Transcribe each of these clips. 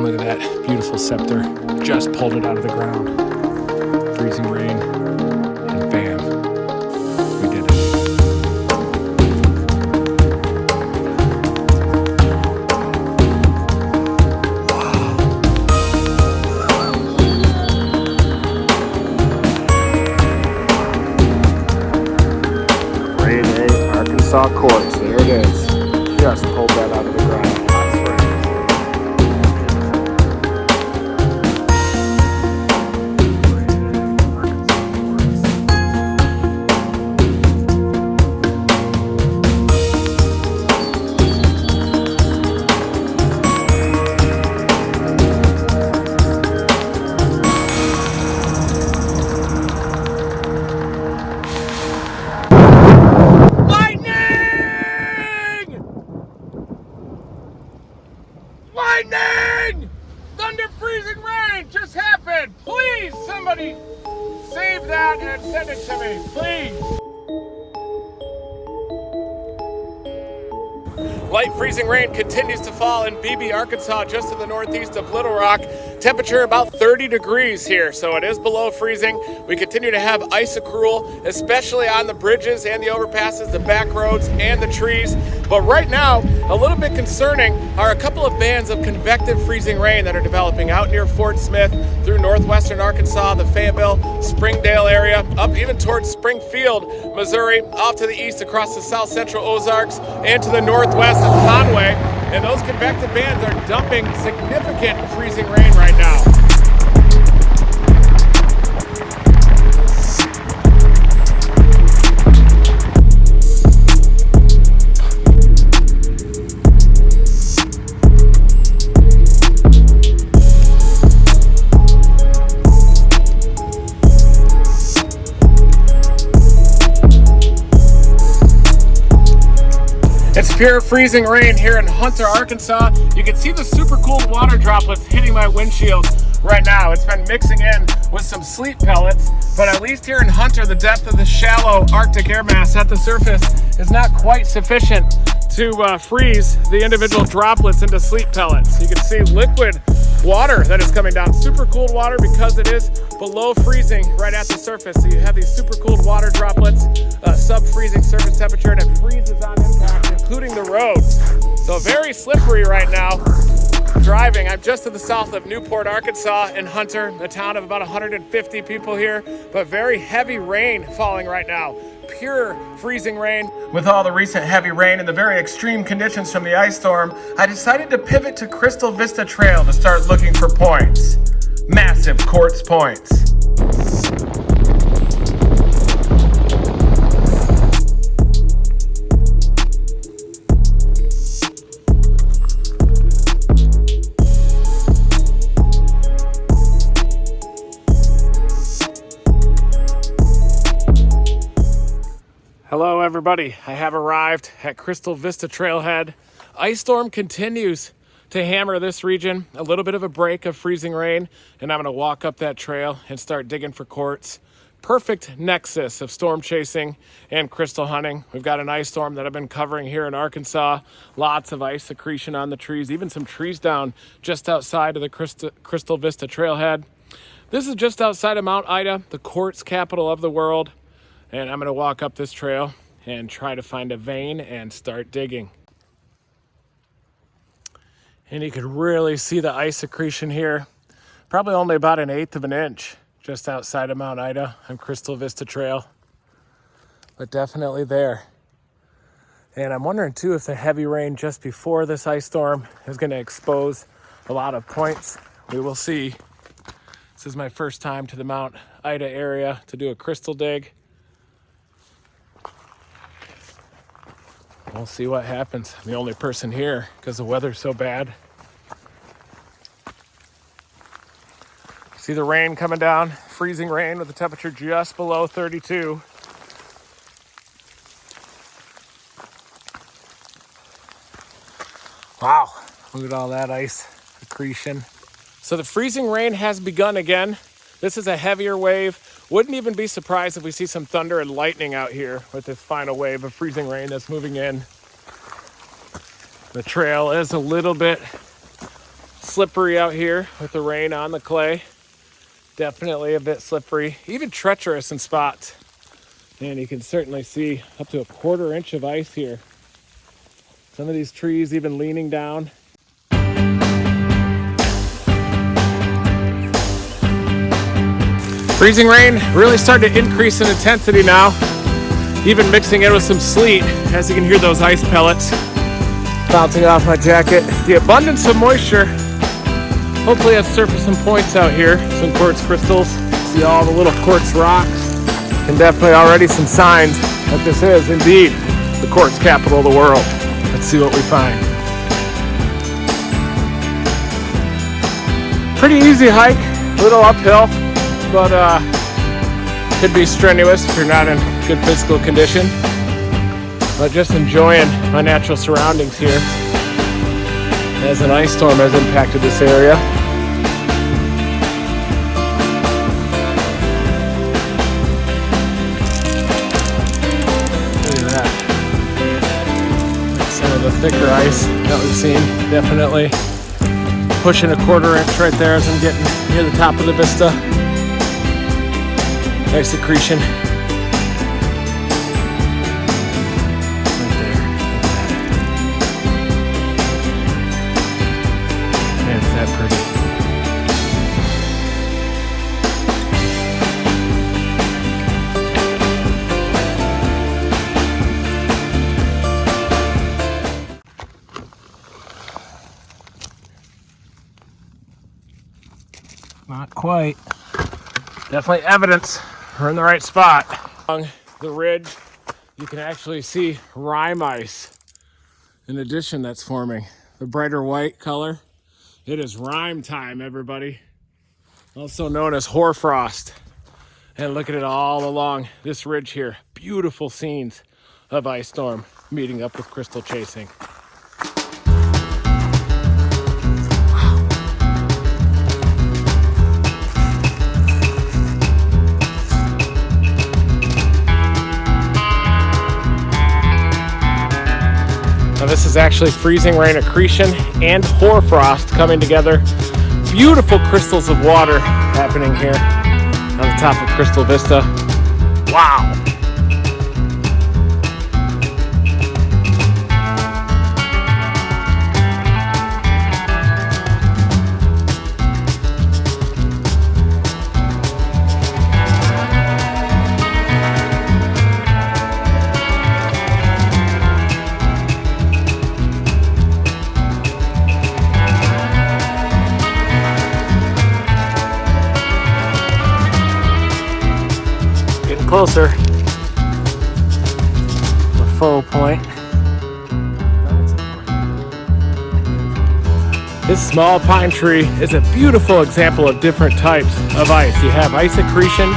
And look at that beautiful scepter. Just pulled it out of the ground. Freezing rain. And bam. We did it. Grade A Arkansas quartz. There it is. Just pulled that out of the ground. Hot springs. Lightning! Thunder, freezing rain just happened. Please, somebody save that and send it to me, please. Light freezing rain continues to fall in Beebe, Arkansas, just to the northeast of Little Rock. Temperature about 30 degrees here, so it is below freezing. We continue to have ice accrual, especially on the bridges and the overpasses, the back roads, and the trees. But right now, a little bit concerning are a couple of bands of convective freezing rain that are developing out near Fort Smith, through northwestern Arkansas, the Fayetteville, Springdale area, up even towards Springfield, Missouri, off to the east across the south central Ozarks, and to the northwest of Conway. And those convective bands are dumping significant freezing rain right now. It's pure freezing rain here in Hunter, Arkansas. You can see the super cold water droplets hitting my windshield right now. It's been mixing in with some sleet pellets, but at least here in Hunter, the depth of the shallow Arctic air mass at the surface is not quite sufficient to freeze the individual droplets into sleet pellets. You can see liquid water that is coming down, super cold water because it is below freezing right at the surface. So you have these super cold water droplets, sub-freezing surface temperature, and it freezes on impact, including the roads. So very slippery right now. Driving, I'm just to the south of Newport, Arkansas in Hunter, a town of about 150 people here, but very heavy rain falling right now. Pure freezing rain. With all the recent heavy rain and the very extreme conditions from the ice storm, I decided to pivot to Crystal Vista Trail to start looking for points. Massive quartz points. Hello everybody, I have arrived at Crystal Vista Trailhead. Ice storm continues to hammer this region. A little bit of a break of freezing rain, and I'm gonna walk up that trail and start digging for quartz. Perfect nexus of storm chasing and crystal hunting. We've got an ice storm that I've been covering here in Arkansas. Lots of ice accretion on the trees, even some trees down just outside of the Crystal Vista Trailhead. This is just outside of Mount Ida, the quartz capital of the world. And I'm gonna walk up this trail and try to find a vein and start digging. And you could really see the ice accretion here. Probably only about 1/8 of an inch just outside of Mount Ida on Crystal Vista Trail. But definitely there. And I'm wondering too if the heavy rain just before this ice storm is gonna expose a lot of points. We will see. This is my first time to the Mount Ida area to do a crystal dig. We'll see what happens. I'm the only person here because the weather's so bad. See the rain coming down, freezing rain with the temperature just below 32. Wow, look at all that ice accretion. So the freezing rain has begun again. This is a heavier wave. Wouldn't even be surprised if we see some thunder and lightning out here with this final wave of freezing rain that's moving in. The trail is a little bit Slippery out here with the rain on the clay. Definitely a bit slippery, even treacherous in spots. And you can certainly see up to a 1/4 inch of ice here. Some of these trees even leaning down. Freezing rain really starting to increase in intensity now, even mixing in with some sleet, as you can hear those ice pellets bouncing off my jacket. The abundance of moisture. Hopefully I've surfaced some points out here, some quartz crystals. See all the little quartz rocks. And definitely already some signs that this is indeed the quartz capital of the world. Let's see what we find. Pretty easy hike, a little uphill, but could be strenuous if you're not in good physical condition. But just enjoying my natural surroundings here as an ice storm has impacted this area. Look at that. Some of the thicker ice that we've seen, definitely pushing a 1/4 inch right there as I'm getting near the top of the vista. Nice accretion. Right there. Man, is that pretty. Not quite. Definitely evidence we're in the right spot. Along the ridge, you can actually see rime ice. In addition, that's forming the brighter white color. It is rime time, everybody. Also known as hoarfrost. And look at it all along this ridge here. Beautiful scenes of ice storm meeting up with crystal chasing. Now this is actually freezing rain accretion and hoarfrost coming together. Beautiful crystals of water happening here on the top of Crystal Vista. Wow. Closer. The faux point. This small pine tree is a beautiful example of different types of ice. You have ice accretion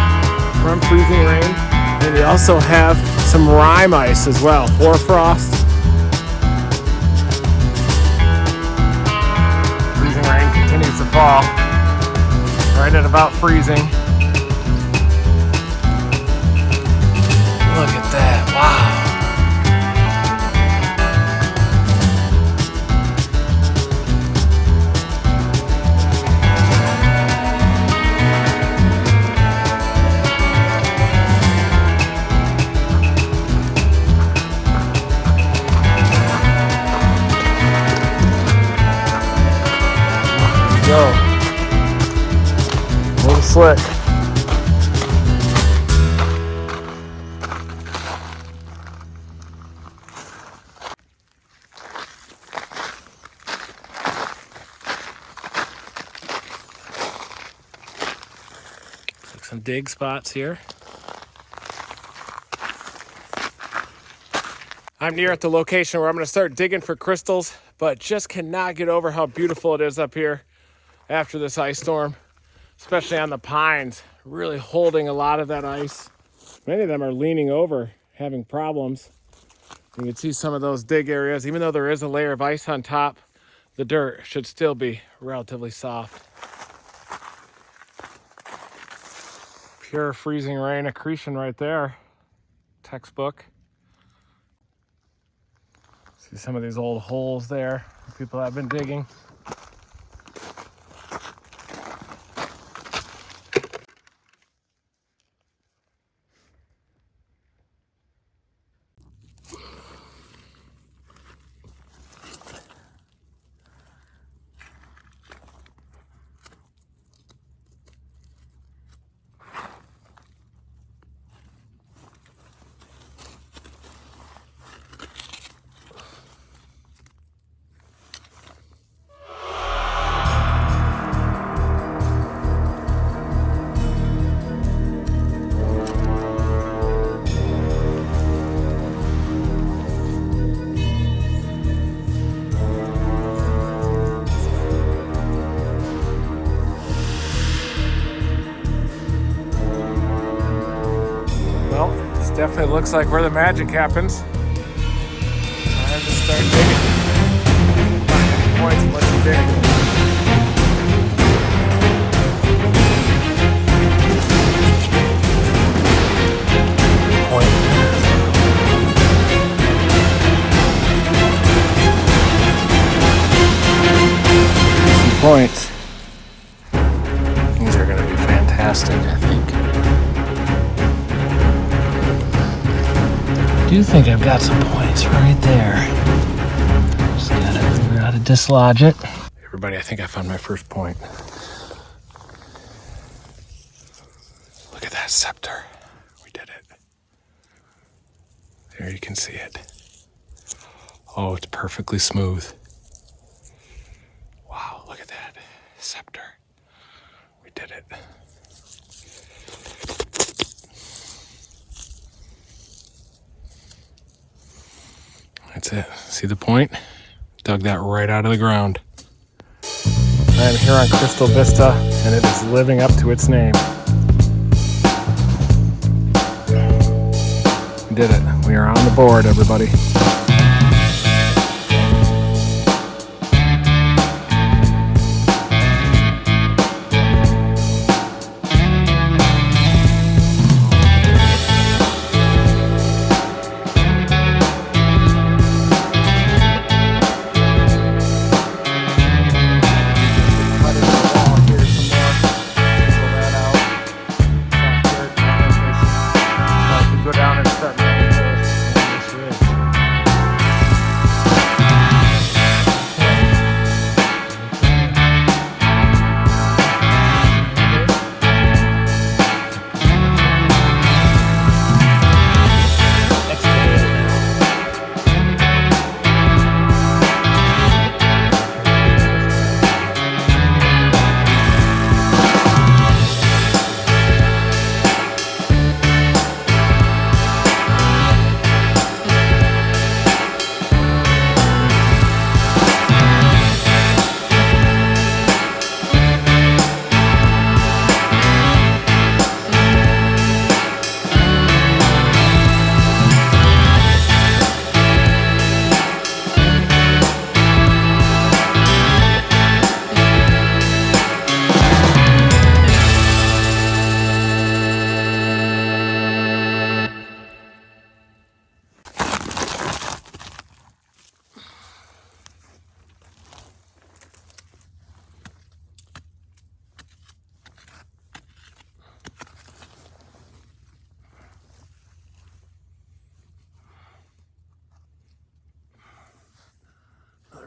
from freezing rain, and you also have some rime ice as well, hoarfrost. Freezing rain continues to fall right at about freezing. Look at that, wow. There we go. A little slick. Some dig spots here. I'm near at the location where I'm going to start digging for crystals, but just cannot get over how beautiful it is up here after this ice storm, especially on the pines, really holding a lot of that ice. Many of them are leaning over, having problems. You can see some of those dig areas. Even though there is a layer of ice on top, the dirt should still be relatively soft. Pure freezing rain accretion right there. Textbook. See some of these old holes there people have been digging. Definitely looks like where the magic happens. Time to start digging. Find any points unless you dig. Point. Some points. These are going to be fantastic, I think. I do think I've got some points right there. Just gotta figure out how to dislodge it. Everybody, I think I found my first point. Look at that scepter. We did it. There you can see it. Oh, it's perfectly smooth. Wow, look at that scepter. We did it. That's it. See the point? Dug that right out of the ground. I am here on Crystal Vista, and it is living up to its name. We did it. We are on the board, everybody.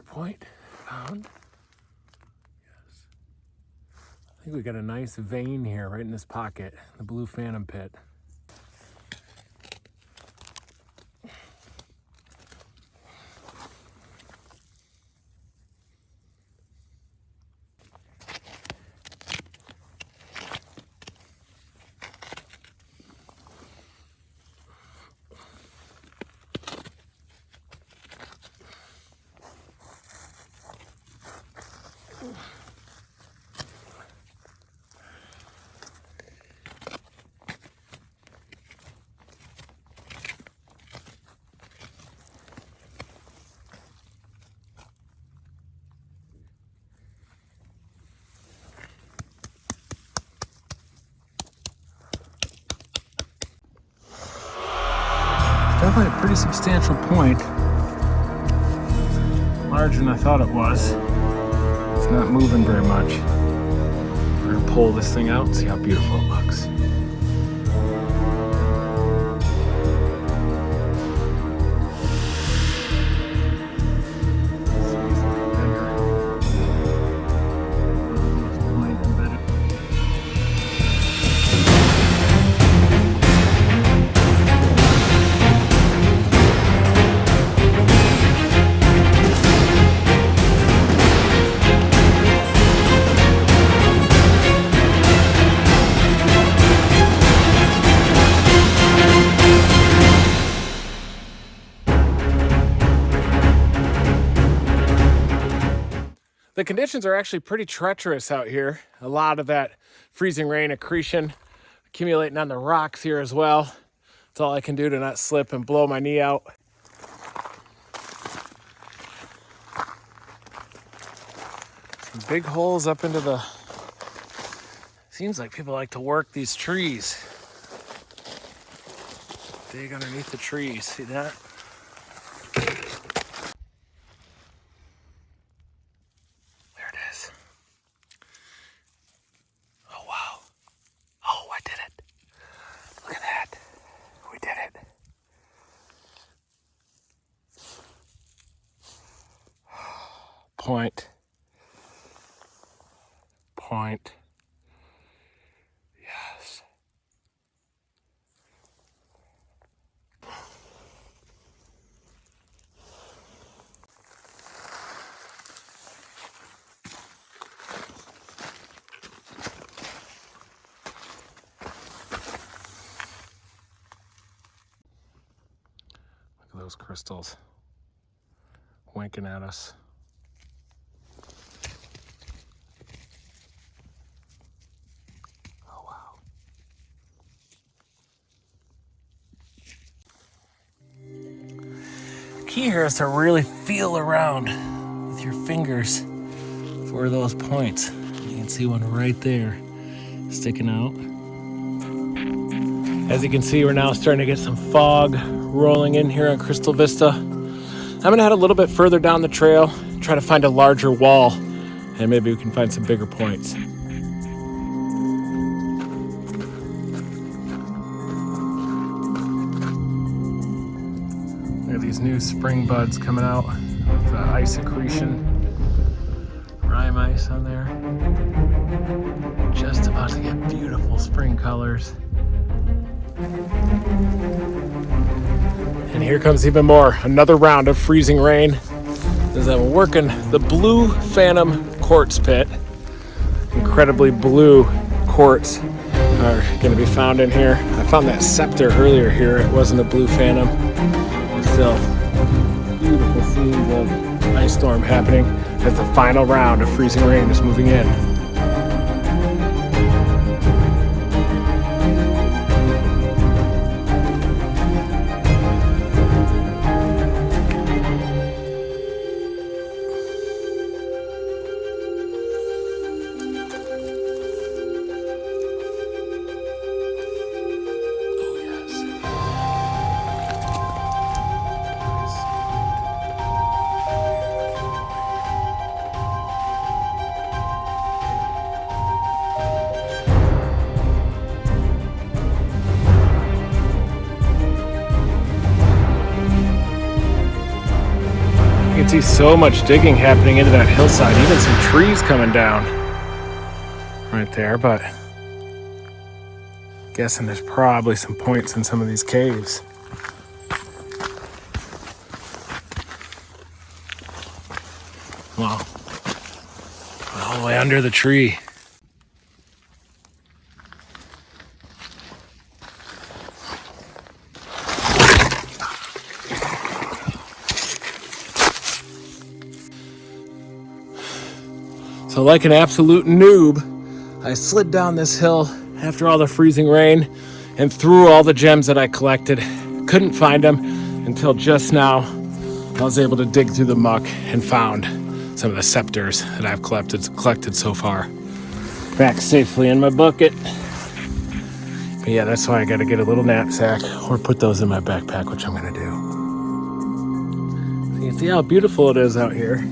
Point found. Yes. I think we got a nice vein here right in this pocket, the blue phantom pit. Definitely a pretty substantial point. Larger than I thought it was. It's not moving very much. We're gonna pull this thing out and see how beautiful it looks. The conditions are actually pretty treacherous out here. A lot of that freezing rain accretion accumulating on the rocks here as well. That's all I can do to not slip and blow my knee out. Some big holes up into the... Seems like people like to work these trees. Dig underneath the trees. See that? There it is. Oh, wow. Oh, I did it. Look at that. We did it. Point. Yes. Look at those crystals winking at us. Oh, wow. Key here is to really feel around with your fingers for those points. You can see one right there sticking out. As you can see, we're now starting to get some fog rolling in here on Crystal Vista. I'm gonna head a little bit further down the trail, try to find a larger wall, and maybe we can find some bigger points. Look at these new spring buds coming out with ice accretion, rime ice on there. Just about to get beautiful spring colors. And here comes even more, another round of freezing rain as I'm working the blue phantom quartz pit. Incredibly blue quartz are going to be found in here. I found that scepter earlier here. It wasn't a blue phantom, but still beautiful scenes of ice storm happening as the final round of freezing rain is moving in. You can see so much digging happening into that hillside, even some trees coming down right there, but guessing there's probably some points in some of these caves. Wow. All the way under the tree. So like an absolute noob, I slid down this hill after all the freezing rain and threw all the gems that I collected. Couldn't find them until just now. I was able to dig through the muck and found some of the scepters that I've collected so far. Back safely in my bucket. But yeah, that's why I gotta get a little knapsack or put those in my backpack, which I'm gonna do. So you can see how beautiful it is out here.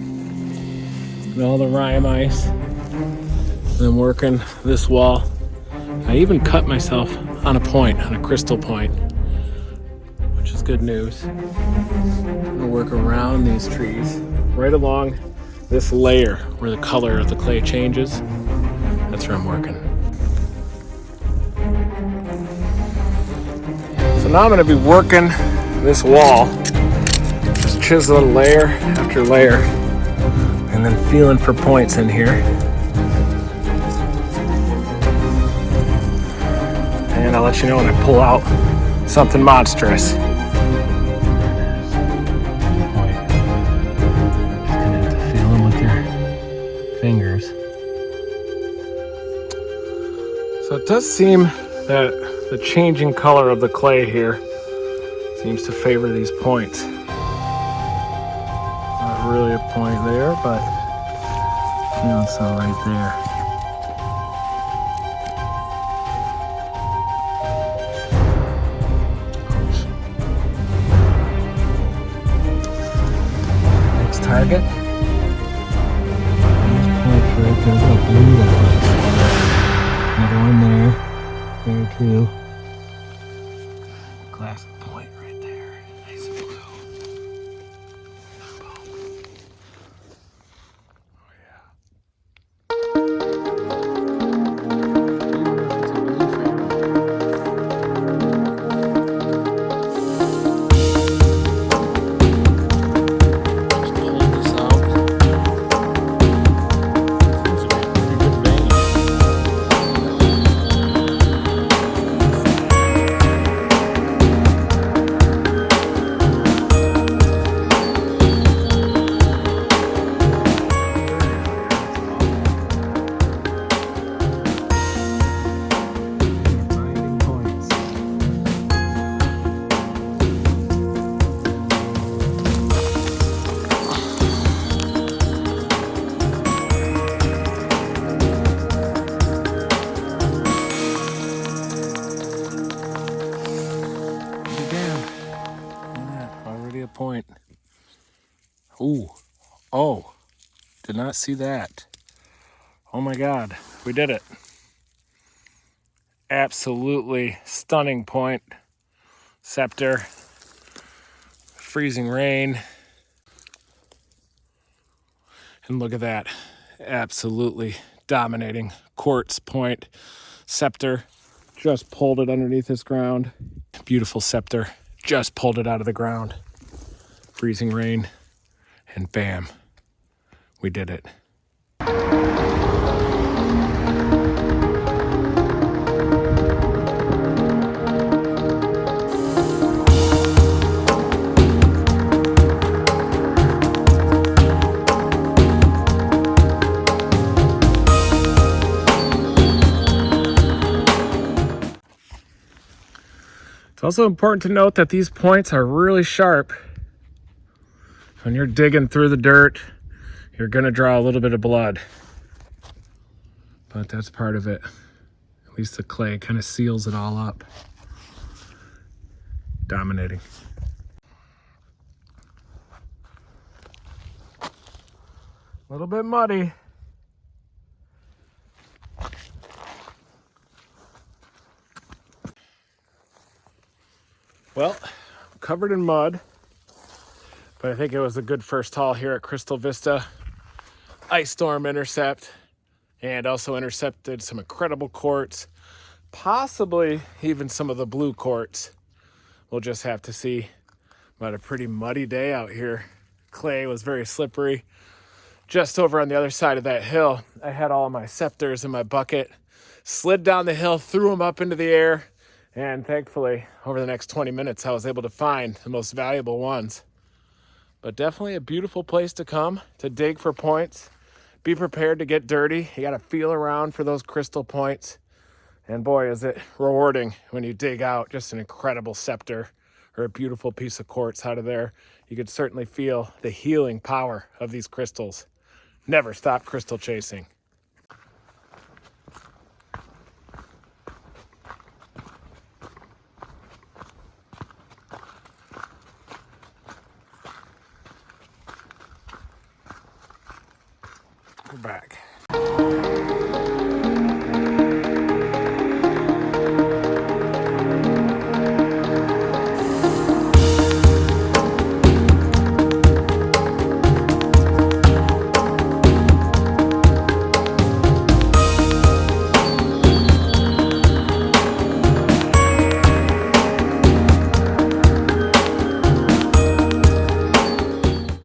And all the rime ice. I'm working this wall. I even cut myself on a point, on a crystal point, which is good news. I'm gonna work around these trees, right along this layer where the color of the clay changes. That's where I'm working. So now I'm gonna be working this wall, just chiseling layer after layer, and then feeling for points in here. And I'll let you know when I pull out something monstrous. Point. Just gonna have to feel them with your fingers. So it does seem that the changing color of the clay here Seems to favor these points. Not really a point there, but feeling some right there. Next target. These points right there. Look how blue that was. Another one there. There too. Classic point right there. Nice and blue. Point. Ooh. Oh. Did not see that. Oh my God. We did it. Absolutely stunning point. Scepter. Freezing rain. And look at that. Absolutely dominating quartz point. Scepter. Just pulled it underneath this ground. Beautiful scepter. Just pulled it out of the ground. Freezing rain, and bam, we did it. It's also important to note that these points are really sharp. When you're digging through the dirt, you're gonna draw a little bit of blood. But that's part of it. At least the clay kind of seals it all up. Dominating. A little bit muddy. Well, covered in mud. But I think it was a good first haul here at Crystal Vista. Ice storm intercept, and also intercepted some incredible quartz, possibly even some of the blue quartz. We'll just have to see. But a pretty muddy day out here. Clay was very slippery. Just over on the other side of that hill, I had all my scepters in my bucket, slid down the hill, threw them up into the air, and thankfully, over the next 20 minutes, I was able to find the most valuable ones. But definitely a beautiful place to come to dig for points. Be prepared to get dirty. You got to feel around for those crystal points. And boy, is it rewarding when you dig out just an incredible scepter or a beautiful piece of quartz out of there. You could certainly feel the healing power of these crystals. Never stop crystal chasing. We're back.